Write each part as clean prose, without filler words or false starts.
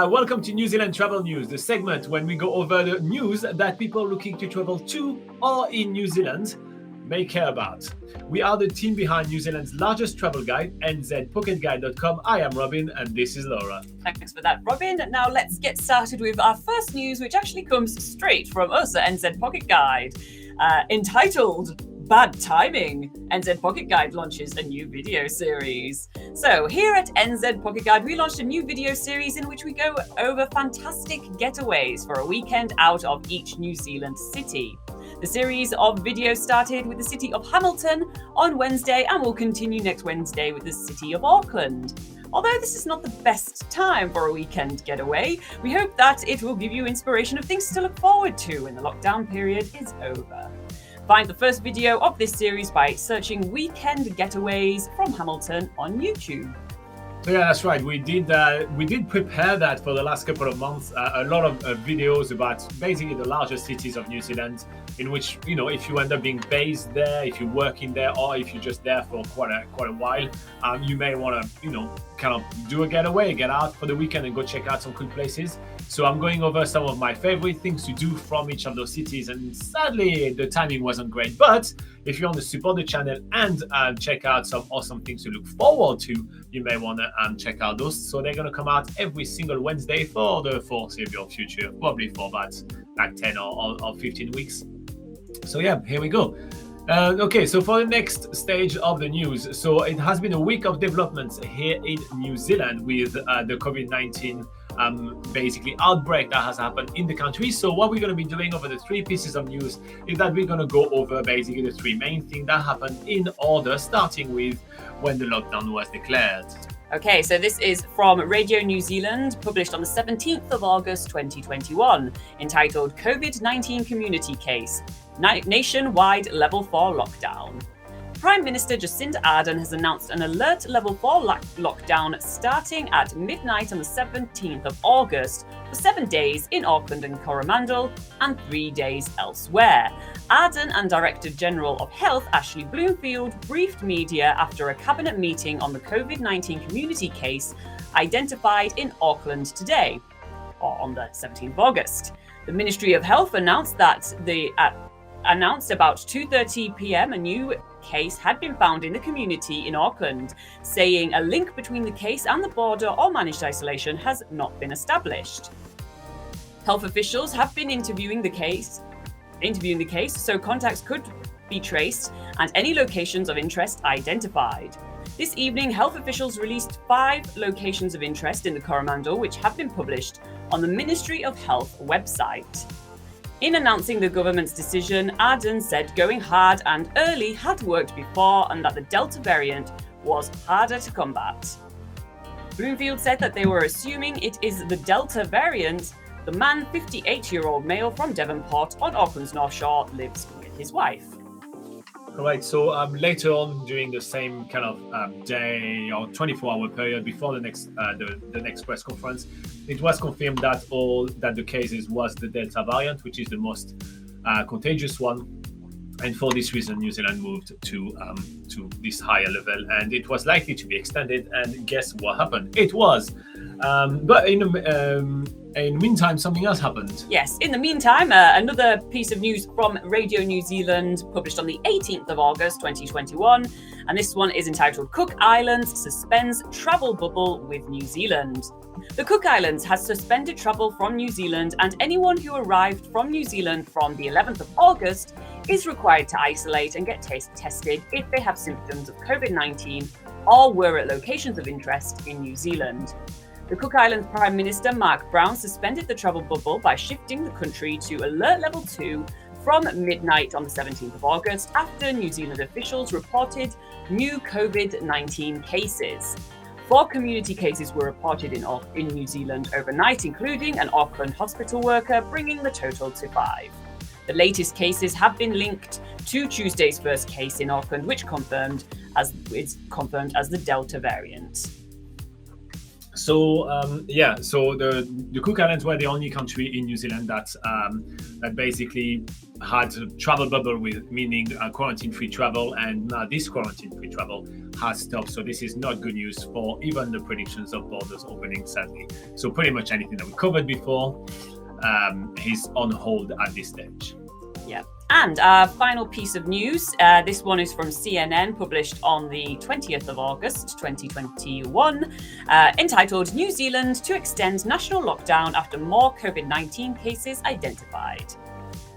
Welcome to New Zealand Travel News, the segment when we go over the news that people looking to travel to or in New Zealand may care about. We are the team behind New Zealand's largest travel guide, NZPocketGuide.com. I am Robin and this is Laura. Thanks for that, Robin. Now let's get started with our first news, which actually comes straight from us at NZ Pocket Guide, entitled Bad Timing. NZ Pocket Guide launches a new video series. So here at NZ Pocket Guide, we launched a new video series in which we go over fantastic getaways for a weekend out of each New Zealand city. The series of videos started with the city of Hamilton on Wednesday and will continue next Wednesday with the city of Auckland. Although this is not the best time for a weekend getaway, we hope that it will give you inspiration of things to look forward to when the lockdown period is over. Find the first video of this series by searching Weekend Getaways from Hamilton on YouTube. So yeah, that's right. We did prepare that for the last couple of months. A lot of videos about basically the largest cities of New Zealand, in which, you know, if you end up being based there, if you're working there, or if you're just there for quite a while, you may want to, you know, kind of do a getaway, get out for the weekend and go check out some cool places. So I'm going over some of my favorite things to do from each of those cities, and sadly the timing wasn't great. But if you want to support the channel and check out some awesome things to look forward to, you may want to check out those. So they're going to come out every single Wednesday for the foreseeable future, probably for about like 10 or 15 weeks. So yeah, here we go. Okay, so for the next stage of the news, so it has been a week of developments here in New Zealand with the COVID-19 basically outbreak that has happened in the country. So what we're going to be doing over the three pieces of news is that we're going to go over basically the three main things that happened in order, starting with when the lockdown was declared. Okay, so this is from Radio New Zealand, published on the 17th of August 2021, entitled COVID-19 Community Case, Nationwide Level 4 Lockdown. Prime Minister Jacinda Ardern has announced an alert level 4 lockdown starting at midnight on the 17th of August for 7 days in Auckland and Coromandel and 3 days elsewhere. Ardern and Director General of Health Ashley Bloomfield briefed media after a cabinet meeting on the COVID-19 community case identified in Auckland today, or on the 17th of August. The Ministry of Health announced about 2:30 p.m. a new case had been found in the community in Auckland, saying a link between the case and the border or managed isolation has not been established. Health officials have been interviewing the case, so contacts could be traced and any locations of interest identified. This evening, health officials released 5 locations of interest in the Coromandel, which have been published on the Ministry of Health website. In announcing the government's decision, Ardern said going hard and early had worked before and that the Delta variant was harder to combat. Bloomfield said that they were assuming it is the Delta variant. The man, 58-year-old male from Devonport on Auckland's North Shore, lives with his wife. All right, so later on during the same kind of day or 24-hour period before the next press conference, it was confirmed that the cases was the Delta variant, which is the most contagious one. And for this reason, New Zealand moved to this higher level, and it was likely to be extended. And guess what happened? It was. But in the meantime, something else happened. Yes, in the meantime, another piece of news from Radio New Zealand, published on the 18th of August 2021, and this one is entitled Cook Islands Suspends Travel Bubble with New Zealand. The Cook Islands has suspended travel from New Zealand, and anyone who arrived from New Zealand from the 11th of August is required to isolate and get tested if they have symptoms of COVID-19 or were at locations of interest in New Zealand. The Cook Islands Prime Minister Mark Brown suspended the travel bubble by shifting the country to Alert Level 2 from midnight on the 17th of August after New Zealand officials reported new COVID-19 cases. 4 community cases were reported in New Zealand overnight, including an Auckland hospital worker, bringing the total to 5. The latest cases have been linked to Tuesday's first case in Auckland, which is confirmed as the Delta variant. So the Cook Islands were the only country in New Zealand that basically had a travel bubble, with meaning quarantine-free travel, and now this quarantine-free travel has stopped. So this is not good news for even the predictions of borders opening, sadly. So pretty much anything that we covered before is on hold at this stage. Yeah. And our final piece of news, this one is from CNN, published on the 20th of August 2021, entitled New Zealand to extend national lockdown after more COVID-19 cases identified.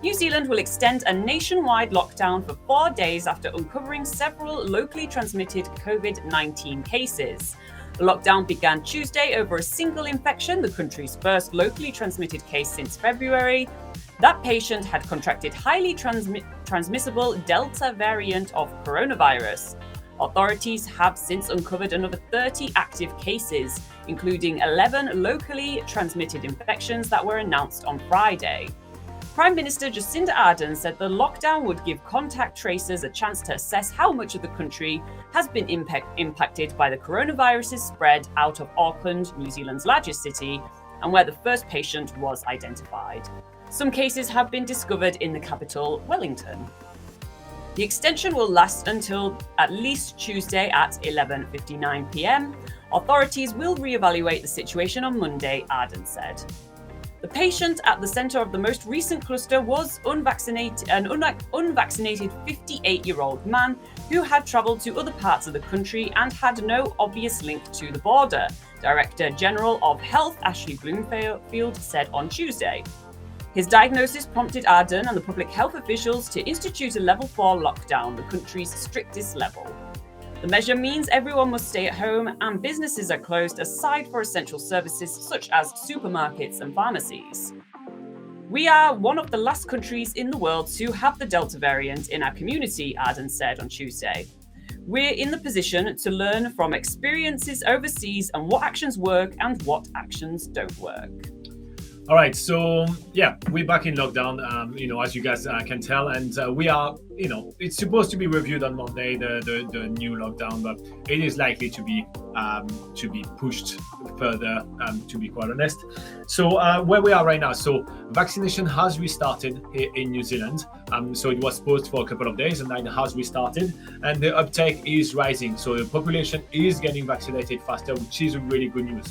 New Zealand will extend a nationwide lockdown for 4 days after uncovering several locally transmitted COVID-19 cases. The lockdown began Tuesday over a single infection, the country's first locally transmitted case since February. That patient had contracted highly transmissible Delta variant of coronavirus. Authorities have since uncovered another 30 active cases, including 11 locally transmitted infections that were announced on Friday. Prime Minister Jacinda Ardern said the lockdown would give contact tracers a chance to assess how much of the country has been impacted by the coronavirus's spread out of Auckland, New Zealand's largest city, and where the first patient was identified. Some cases have been discovered in the capital, Wellington. The extension will last until at least Tuesday at 11:59 p.m. Authorities will re-evaluate the situation on Monday, Ardern said. The patient at the centre of the most recent cluster was an unvaccinated 58-year-old man who had travelled to other parts of the country and had no obvious link to the border, Director General of Health Ashley Bloomfield said on Tuesday. His diagnosis prompted Ardern and the public health officials to institute a level 4 lockdown, the country's strictest level. The measure means everyone must stay at home and businesses are closed aside for essential services such as supermarkets and pharmacies. We are one of the last countries in the world to have the Delta variant in our community, Ardern said on Tuesday. We're in the position to learn from experiences overseas and what actions work and what actions don't work. All right, so yeah, we're back in lockdown, as you guys can tell, and we are, it's supposed to be reviewed on Monday, the new lockdown, but it is likely to be pushed further, to be quite honest. So where we are right now, so vaccination has restarted here in New Zealand. So it was paused for a couple of days, and then it has restarted, and the uptake is rising. So the population is getting vaccinated faster, which is really good news.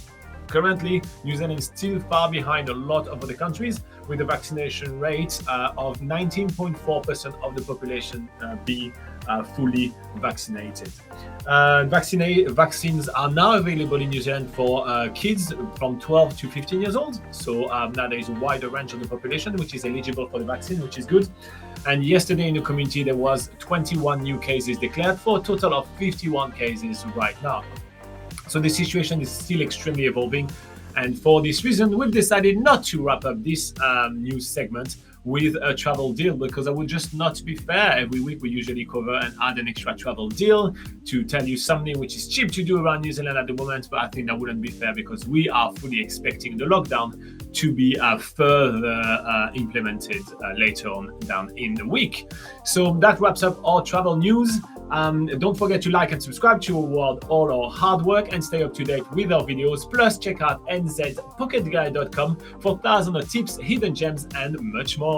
Currently, New Zealand is still far behind a lot of other countries, with a vaccination rate of 19.4% of the population being fully vaccinated. Vaccines are now available in New Zealand for kids from 12 to 15 years old. So now there is a wider range of the population which is eligible for the vaccine, which is good. And yesterday in the community, there was 21 new cases declared for a total of 51 cases right now. So the situation is still extremely evolving. And for this reason, we've decided not to wrap up this news segment with a travel deal, because I would just not be fair. Every week we usually cover and add an extra travel deal to tell you something which is cheap to do around New Zealand at the moment, but I think that wouldn't be fair because we are fully expecting the lockdown to be further implemented later on down in the week. So that wraps up our travel news. Don't forget to like and subscribe to reward all our hard work and stay up to date with our videos. Plus, check out nzpocketguide.com for thousands of tips, hidden gems, and much more.